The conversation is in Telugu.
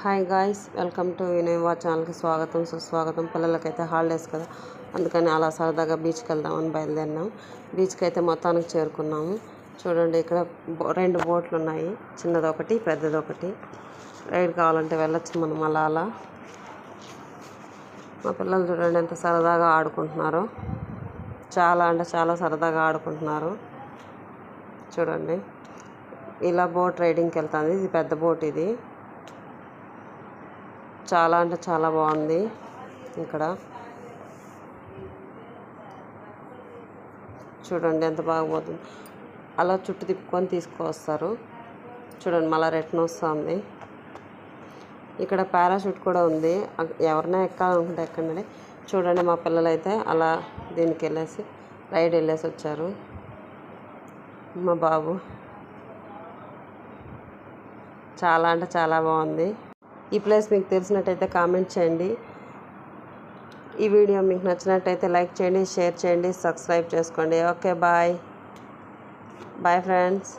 హాయ్ గాయ్స్, వెల్కమ్ టు వినయవా ఛానల్కి స్వాగతం సుస్వాగతం. పిల్లలకైతే హాలిడేస్ కదా, అందుకని అలా సరదాగా బీచ్కి వెళ్దామని బయలుదేరినాం. బీచ్కి అయితే మొత్తానికి చేరుకున్నాము. చూడండి, ఇక్కడ రెండు బోట్లు ఉన్నాయి, చిన్నదొకటి పెద్దదొకటి. రైడ్ కావాలంటే వెళ్ళొచ్చు మనం అలా. మా పిల్లలు చూడండి ఎంత సరదాగా ఆడుకుంటున్నారో, చాలా అంటే చాలా సరదాగా ఆడుకుంటున్నారు. చూడండి, ఇలా బోట్ రైడింగ్కి వెళ్తుంది. ఇది పెద్ద బోట్, ఇది చాలా అంటే చాలా బాగుంది. ఇక్కడ చూడండి ఎంత బాగా పోతుంది. అలా చుట్టూ తిప్పుకొని తీసుకువస్తారు. చూడండి మళ్ళీ రిటర్న్ వస్తుంది. ఇక్కడ పారాషూట్ కూడా ఉంది, ఎవరైనా ఎక్కాలనుకుంటే ఎక్కండి. చూడండి, మా పిల్లలు అయితే అలా దీనికి వెళ్ళేసి రైడ్ వెళ్ళేసి వచ్చారు. మా బాబు చాలా అంటే చాలా బాగుంది. ఈ ప్లేస్ మీకు తెలిసినట్టయితే కామెంట్ చేయండి. ఈ వీడియో మీకు నచ్చినట్టయితే లైక్ చేయండి, షేర్ చేయండి, సబ్స్క్రైబ్ చేసుకోండి. Okay, bye friends.